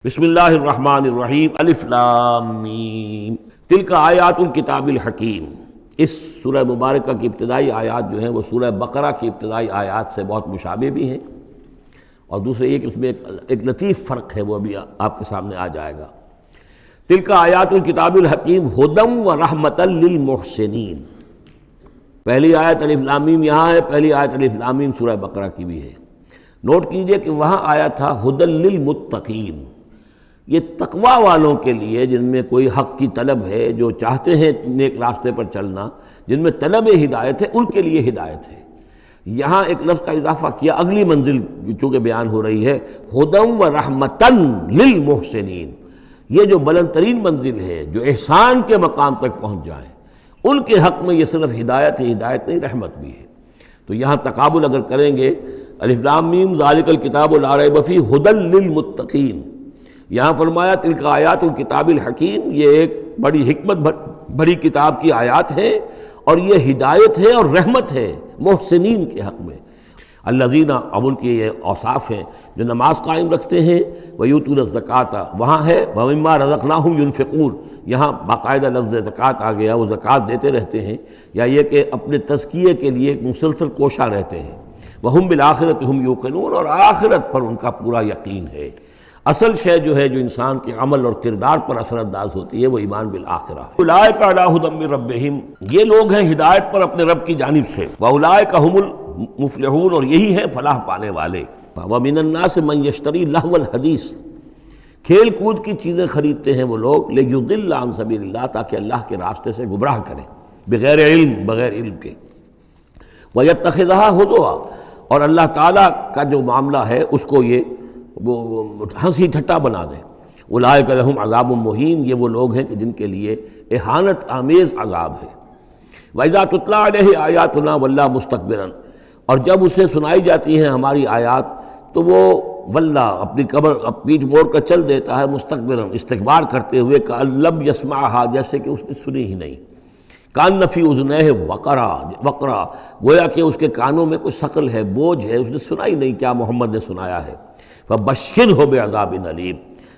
بسم اللہ الرحمن الرحیم الف لام میم تلک آیات الکتاب الحکیم۔ اس سورہ مبارکہ کی ابتدائی آیات جو ہیں وہ سورہ بقرہ کی ابتدائی آیات سے بہت مشابہ بھی ہیں، اور دوسرے یہ کہ اس میں ایک لطیف فرق ہے، وہ ابھی آپ کے سامنے آ جائے گا۔ تلک آیات الکتاب الحکیم ھدی و رحمۃ للمحسنین۔ پہلی آیت الف لام میم یہاں ہے، پہلی آیت الف لام میم سورہ بقرہ کی بھی ہے۔ نوٹ کیجئے کہ وہاں آیا تھا ھدی للمتقین، یہ تقوی والوں کے لیے جن میں کوئی حق کی طلب ہے، جو چاہتے ہیں نیک راستے پر چلنا، جن میں طلب ہدایت ہے، ان کے لیے ہدایت ہے۔ یہاں ایک لفظ کا اضافہ کیا، اگلی منزل چونکہ بیان ہو رہی ہے، ھدی و رحمۃ للمحسنین۔ یہ جو بلند ترین منزل ہے، جو احسان کے مقام تک پہنچ جائیں، ان کے حق میں یہ صرف ہدایت ہے، ہدایت نہیں رحمت بھی ہے۔ تو یہاں تقابل اگر کریں گے، الف لام میم ذالک الکتاب لا ریب فیہ ھدی للمتقین، یہاں فرمایا تلک آیات الکتاب الحکیم، یہ ایک بڑی حکمت بھری کتاب کی آیات ہیں، اور یہ ہدایت ہے اور رحمت ہے محسنین کے حق میں۔ الذین، اب ان کے یہ اوصاف ہیں جو نماز قائم رکھتے ہیں، ویؤتون الزکوٰۃ، وہاں ہے ومما رزقناہم ینفقون، یہاں باقاعدہ لفظ زکوٰۃ آ گیا، وہ زکوٰۃ دیتے رہتے ہیں، یا یہ کہ اپنے تزکیے کے لیے مسلسل کوشاں رہتے ہیں۔ وہم بالآخرۃ ہم یوقنون، اور آخرت پر ان کا پورا یقین ہے۔ اصل شے جو ہے، جو انسان کے عمل اور کردار پر اثر انداز ہوتی ہے، وہ ایمان بالآخرہ ہے۔ اولئک علی ھدی من ربہم، یہ لوگ ہیں ہدایت پر اپنے رب کی جانب سے۔ واولئک ھم المفلحون، اور یہی ہیں فلاح پانے والے۔ ومن الناس من یشتری لہو الحدیث، کھیل کود کی چیزیں خریدتے ہیں وہ لوگ، لیضل عن سبیل اللہ، تاکہ اللہ کے راستے سے گمراہ کریں، بغیر علم، بغیر علم کے۔ ویتخذھا ھزوا، اور اللہ تعالیٰ کا جو معاملہ ہے اس کو یہ وہ ہنسی ٹھٹا بنا دیں۔ اولئک لہم عذاب مہین، یہ وہ لوگ ہیں کہ جن کے لیے اہانت آمیز عذاب ہے۔ وَإِذَا تُتْلَىٰ عَلَيْهِ آیاتنا وَلَّىٰ مُسْتَكْبِرًا، اور جب اسے سنائی جاتی ہیں ہماری آیات تو وہ وَلَّىٰ، اپنی قبر پیٹھ موڑ کر چل دیتا ہے، مستکبراً، استکبار کرتے ہوئے، کأن لم يسمعها، جیسے کہ اس نے سنی ہی نہیں۔ کان فی اذنیہ وقرا، گویا کہ اس کے کانوں میں کوئی ثقل ہے، بوجھ ہے، اس نے سنا ہی نہیں کیا محمد نے سنایا ہے۔ فبشرہ بعذاب علیم،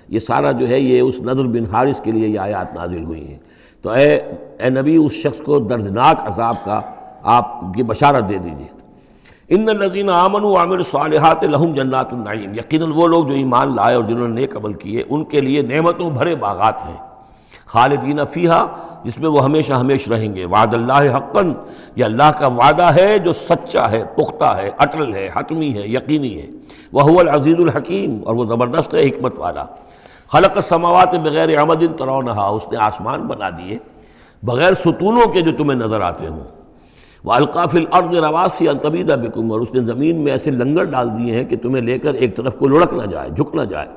یہ سارا جو ہے یہ اس نضر بن حارث کے لیے یہ آیات نازل ہوئی ہیں۔ تو اے نبی، اس شخص کو دردناک عذاب کا آپ کی بشارت دے دیجیے۔ ان الذین آمنوا وعملوا الصالحات لہم جنات النعیم، یقیناً وہ لوگ جو ایمان لائے اور جنہوں نے نیک عمل کیے، ان کے لیے نعمتوں بھرے باغات ہیں، خالدین فیہا، جس میں وہ ہمیشہ ہمیش رہیں گے۔ وعد اللہ حقا، یہ اللہ کا وعدہ ہے جو سچا ہے، پختہ ہے، اٹل ہے، حتمی ہے، یقینی ہے۔ وہو العزیز الحکیم، اور وہ زبردست ہے، حکمت والا۔ خلق السماوات بغیر عمد ترونہا، اس نے آسمان بنا دیے بغیر ستونوں کے جو تمہیں نظر آتے ہوں۔ وَأَلْقَىٰ فِي الْأَرْضِ رَوَاسِيَ أَن تَمِيدَ بِكُمْ، اور اس نے زمین میں ایسے لنگر ڈال دیے ہیں کہ تمہیں لے کر ایک طرف کو لڑک نہ جائے، جھک نہ جائے۔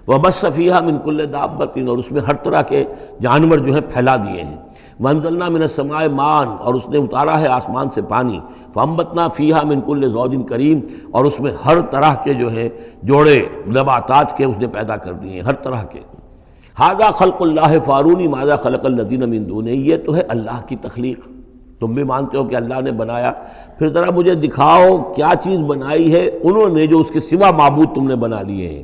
وَبَثَّ فِيهَا مِن كُلِّ دَابَّةٍ، اور اس میں ہر طرح کے جانور جو ہیں پھیلا دیے ہیں۔ وَأَنزَلْنَا مِنَ السَّمَاءِ مَاءً، اور اس نے اتارا ہے آسمان سے پانی۔ فَأَنبَتْنَا فِيهَا مِن كُلِّ زَوْجٍ كَرِيمٍ، اور اس میں ہر طرح کے جو ہیں جوڑے نباتات کے اس نے پیدا کر دیے ہیں، ہر طرح کے۔ هَذَا خَلْقُ اللَّهِ فَأَرُونِي مَاذَا خَلَقَ الَّذِينَ مِن دُونِهِ، یہ تو ہے اللہ کی تخلیق، تم بھی مانتے ہو کہ اللہ نے بنایا، پھر ذرا مجھے دکھاؤ کیا چیز بنائی ہے انہوں نے جو اس کے سوا معبود تم نے بنا لیے ہیں۔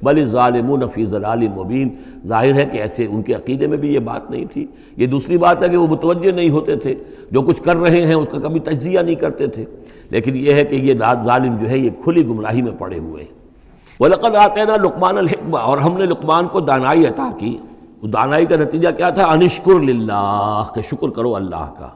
بل الظالمون فی ضلال مبین، ظاہر ہے کہ ایسے ان کے عقیدے میں بھی یہ بات نہیں تھی۔ یہ دوسری بات ہے کہ وہ متوجہ نہیں ہوتے تھے، جو کچھ کر رہے ہیں اس کا کبھی تجزیہ نہیں کرتے تھے، لیکن یہ ہے کہ یہ ظالم جو ہے یہ کھلی گمراہی میں پڑے ہوئے ہیں۔ وَلَقَدْ آتَيْنَا لُقْمَانَ الْحِکْمَةَ، اور ہم نے لقمان کو دانائی عطا کی۔ دانائی کا نتیجہ کیا تھا؟ ان اشکر للہ، کہ شکر کرو اللہ کا۔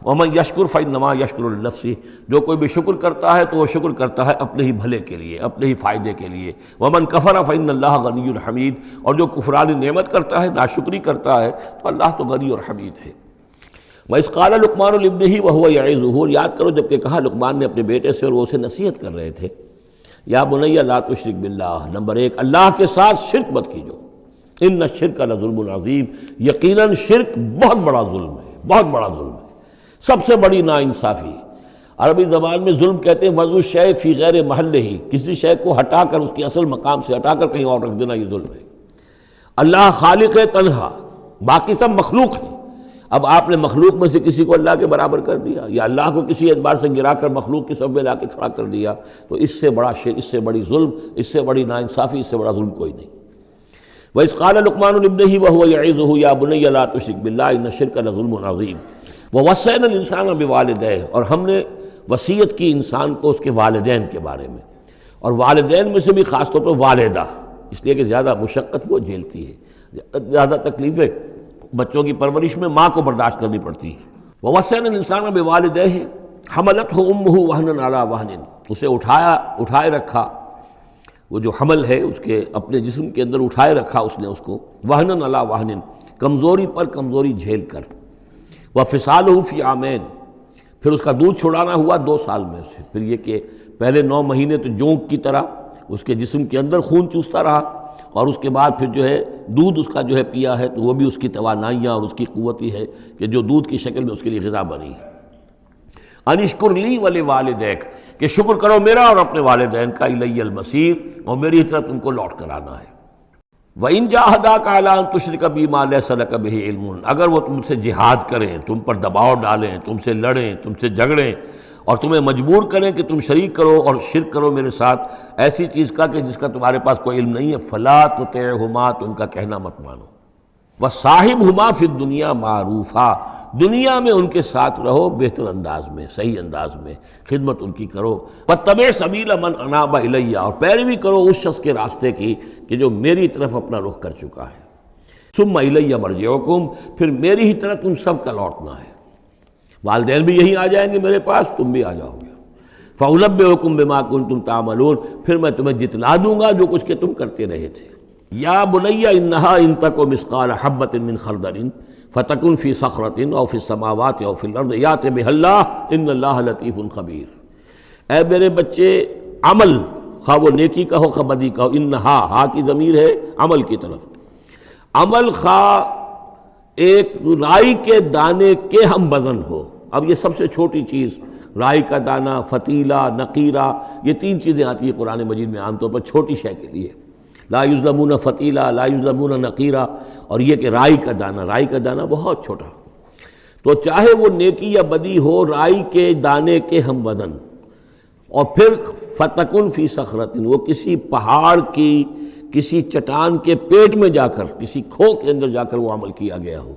وَمَن يَشْكُرْ فَإِنَّمَا يَشْكُرُ لِنَفْسِهِ، جو کوئی بھی شکر کرتا ہے تو وہ شکر کرتا ہے اپنے ہی بھلے کے لیے، اپنے ہی فائدے کے لیے۔ وَمَن كَفَرَ فَإِنَّ اللَّهَ غَنِيٌّ حَمِيدٌ، اور جو کفران نعمت کرتا ہے، ناشکری کرتا ہے، تو اللہ تو غنی اور حمید ہے۔ وَإِذْ قَالَ لُقْمَانُ لِابْنِهِ وَهُوَ يَعِظُهُ، یاد کرو جب کہ کہا لقمان نے اپنے بیٹے سے اور وہ اسے نصیحت کر رہے تھے، یا بنی لا تشرک باللہ، نمبر ایک، اللہ کے ساتھ شرک مت کیجو، ان الشرک لظلم عظیم، یقیناً شرک بہت بڑا ظلم ہے، بہت بڑا ظلم ہے، سب سے بڑی ناانصافی۔ عربی زبان میں ظلم کہتے ہیں وضع الشیء فی غیر محلہ، کسی شے کو ہٹا کر اس کے اصل مقام سے ہٹا کر کہیں اور رکھ دینا، یہ ظلم ہے۔ اللہ خالق ہے تنہا، باقی سب مخلوق ہیں، اب آپ نے مخلوق میں سے کسی کو اللہ کے برابر کر دیا، یا اللہ کو کسی اعتبار سے گرا کر مخلوق کی صف میں لا کے کھڑا کر دیا، تو اس سے بڑا شرک، اس سے بڑی ظلم، اس سے بڑی ناانصافی، اس سے بڑا ظلم کوئی نہیں۔ وَإِذْ قَالَ لُقْمَانُ لِابْنِهِ وَهُوَ يَعِظُهُ يَا بُنَيَّ لَا تُشْرِكْ بِاللَّهِ إِنَّ الشِّرْكَ لَظُلْمٌ عَظِيمٌ وَوَصَّيْنَا الْإِنسَانَ بِوَالِدَيْهِ، اور ہم نے وصیت کی انسان کو اس کے والدین کے بارے میں، اور والدین میں سے بھی خاص طور پر والدہ، اس لیے کہ زیادہ مشقت وہ جھیلتی ہے، زیادہ تکلیفیں بچوں کی پرورش میں ماں کو برداشت کرنی پڑتی ہیں۔ وَوَصَّيْنَا الْإِنسَانَ بِوَالِدَيْهِ حَمَلَتْهُ أُمُّهُ وَهْنًا عَلَى وَهْنٍ، اسے اٹھائے رکھا، وہ جو حمل ہے اس کے اپنے جسم کے اندر اٹھائے رکھا اس نے اس کو، وہنن علی وہنن، کمزوری پر کمزوری جھیل کر، وفصالہ فی عامین، پھر اس کا دودھ چھڑانا ہوا 2 سال میں سے، پھر یہ کہ پہلے 9 مہینے تو جونک کی طرح اس کے جسم کے اندر خون چوستا رہا، اور اس کے بعد پھر جو ہے دودھ اس کا جو ہے پیا ہے، تو وہ بھی اس کی توانائیاں اور اس کی قوت ہی ہے کہ جو دودھ کی شکل میں اس کے لیے غذا بنی ہے۔ انشکر لی ولوالدیک، کہ شکر کرو میرا اور اپنے والدین کا، الی المصیر، اور میری طرف تم کو لوٹ کر آنا ہے۔ وَإِن جَاهَدَاكَ عَلَىٰ أَن تُشْرِكَ بِي مَا لَيْسَ لَكَ بِهِ عِلْمٌ، اگر وہ تم سے جہاد کریں، تم پر دباؤ ڈالیں، تم سے لڑیں، تم سے جھگڑیں، اور تمہیں مجبور کریں کہ تم شریک کرو اور شرک کرو میرے ساتھ ایسی چیز کا کہ جس کا تمہارے پاس کوئی علم نہیں ہے، فَلَا تُطِعْهُمَا، تو ان کا کہنا مت مانو۔ وَصَاحِبْهُمَا فِي الدُّنْيَا مَعْرُوفًا، دنیا میں ان کے ساتھ رہو بہتر انداز میں، صحیح انداز میں خدمت ان کی کرو۔ وَاتَّبِعْ سَبِيلَ مَنْ أَنَابَ إِلَيَّ، اور پیروی کرو اس شخص کے راستے کی کہ جو میری طرف اپنا رخ کر چکا ہے۔ ثُمَّ إِلَيَّ مَرْجِعُكُمْ، پھر میری ہی طرف تم سب کا لوٹنا ہے، والدین بھی یہی آ جائیں گے میرے پاس، تم بھی آ جاؤ گے۔ فَأُنَبِّئُكُم بِمَا كُنتُمْ تَعْمَلُونَ، پھر میں تمہیں جتلا دوں گا جو کچھ کہ تم کرتے رہے تھے۔ یا بنی انہا ان تک مثقال حبۃ من خردل فتکن فی صخرۃ او فی السماوات او فی الارض یأت بها اللہ ان اللہ لطیف خبیر۔ اے میرے بچے، عمل خواہ وہ نیکی کا ہو خواہ بدی کا ہو، انہا، ہا کی ضمیر ہے عمل کی طرف، عمل خواہ ایک رائی کے دانے کے ہم وزن ہو۔ اب یہ سب سے چھوٹی چیز، رائی کا دانہ، فتیلہ، نقیرہ، یہ 3 چیزیں آتی ہیں قرآن مجید میں عام طور پر چھوٹی شے کے لیے، لا یظلمون فتیلہ، لا یظلمون نقیرہ، اور یہ کہ رائی کا دانہ، رائی کا دانہ بہت چھوٹا، تو چاہے وہ نیکی یا بدی ہو، رائی کے دانے کے ہم وزن، اور پھر فتکن فی صخرۃ، وہ کسی پہاڑ کی، کسی چٹان کے پیٹ میں جا کر، کسی کھو کے اندر جا کر وہ عمل کیا گیا ہو،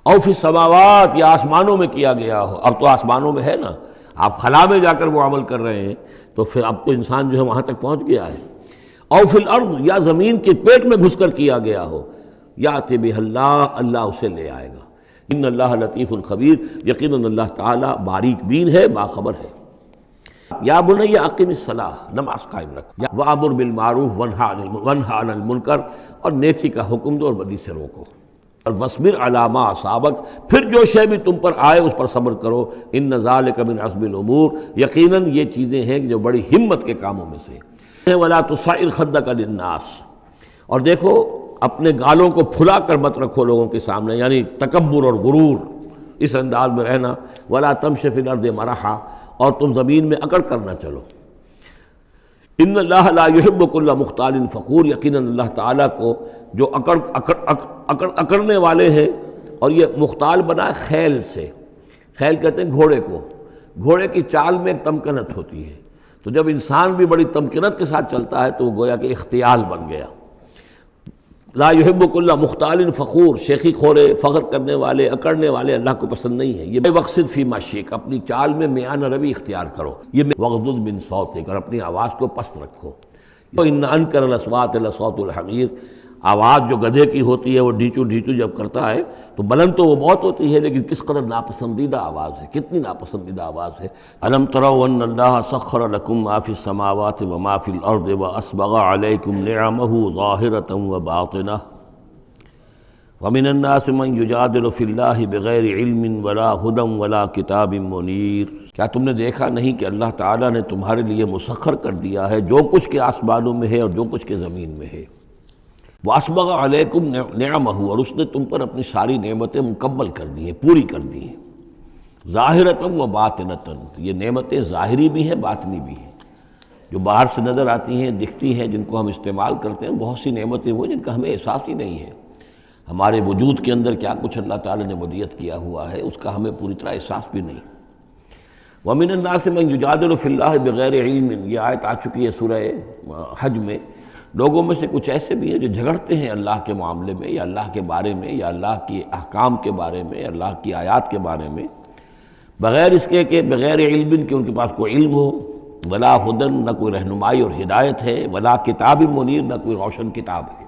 او فی السماوات، یا آسمانوں میں کیا گیا ہو۔ اب تو آسمانوں میں ہے نا، آپ خلا میں جا کر وہ عمل کر رہے ہیں، تو پھر اب تو انسان جو ہے وہاں تک پہنچ گیا ہے۔ او فی الارض، یا زمین کے پیٹ میں گھس کر کیا گیا ہو، یأت بہ اللہ، اللہ اسے لے آئے گا۔ ان اللہ لطیف خبیر، یقیناً اللہ تعالیٰ باریک بین ہے، باخبر ہے۔ یا بنی اقم الصلاۃ، نماز قائم رکھ، وامر بالمعروف وانہی عن المنکر، اور نیکی کا حکم دو اور بدی سے روکو، اور وَاصْبِرْ عَلَىٰ مَا أَصَابَكَ، پھر جو شے بھی تم پر آئے اس پر صبر کرو، ان ذالک من عزم الامور، یقیناً یہ چیزیں ہیں جو بڑی ہمت کے کاموں میں سے۔ وَلَا تُصَعِّرْ خَدَّكَ لِلنَّاسِ، اور دیکھو اپنے گالوں کو پھلا کر مت رکھو لوگوں کے سامنے، یعنی تکبر اور غرور، اس انداز میں رہنا۔ وَلَا تَمْشِ فِي الْأَرْضِ مَرَحًا، اور تم زمین میں اکڑ کر نہ چلو۔ ان اللہ لا يحب كل مختال فخور، یقیناً اللہ تعالیٰ کو جو اکڑنے والے ہیں، اور یہ مختال بنا ہے خیل سے، خیل کہتے ہیں گھوڑے کو، گھوڑے کی چال میں ایک تمکنت ہوتی ہے، تو جب انسان بھی بڑی تمکنت کے ساتھ چلتا ہے تو وہ گویا کہ اختیال بن گیا۔ لا يحب كل مختال فخور، شیخی خورے، فخر کرنے والے، اکڑنے والے اللہ کو پسند نہیں ہے۔ یہ وقصد فی مشیک، اپنی چال میں میانہ روی اختیار کرو، یہ وغضض من صوتک، اور اپنی آواز کو پست رکھو۔ ان انکر الاصوات لصوت الحمیر، آواز جو گدھے کی ہوتی ہے وہ ڈھیچو ڈھیچو جب کرتا ہے تو بلند تو وہ بہت ہوتی ہے، لیکن کس قدر ناپسندیدہ آواز ہے، کتنی ناپسندیدہ آواز ہے۔ الم تروا ان اللہ سخر لکم ما فی السماوات وما فی الارض واسبغ علیکم نعمہ ظاہرۃ وباطنہ ومن الناس من یجادل فی اللہ بغیر علم ولا ہدی ولا کتاب منیر۔ کیا تم نے دیکھا نہیں کہ اللہ تعالیٰ نے تمہارے لیے مسخر کر دیا ہے جو کچھ کے آسمانوں میں ہے اور جو کچھ کے زمین میں ہے۔ وَأَسْبَغَ عَلَيْكُمْ نِعَمَهُ، اور اس نے تم پر اپنی ساری نعمتیں مکمل کر دی ہیں، پوری کر دی ہیں۔ ظاہرۃ و باطنۃ، یہ نعمتیں ظاہری بھی ہیں باطنی بھی ہیں، جو باہر سے نظر آتی ہیں، دکھتی ہیں، جن کو ہم استعمال کرتے ہیں۔ بہت سی نعمتیں وہ جن کا ہمیں احساس ہی نہیں ہے، ہمارے وجود کے اندر کیا کچھ اللہ تعالیٰ نے ودیت کیا ہوا ہے اس کا ہمیں پوری طرح احساس بھی نہیں۔ وَمِنَ النَّاسِ مَن يُجَادِلُ فِي اللَّهِ بِغَيْرِ عِلْمٍ، یہ آیت آ چکی ہے سورہ حج میں۔ لوگوں میں سے کچھ ایسے بھی ہیں جو جھگڑتے ہیں اللہ کے معاملے میں، یا اللہ کے بارے میں، یا اللہ کی احکام کے بارے میں، اللہ کی آیات کے بارے میں، بغیر اس کے کہ بغیر علم کہ ان کے پاس کوئی علم ہو، ولا ہدن، نہ کوئی رہنمائی اور ہدایت ہے، ولا کتاب منیر، نہ کوئی روشن کتاب ہے۔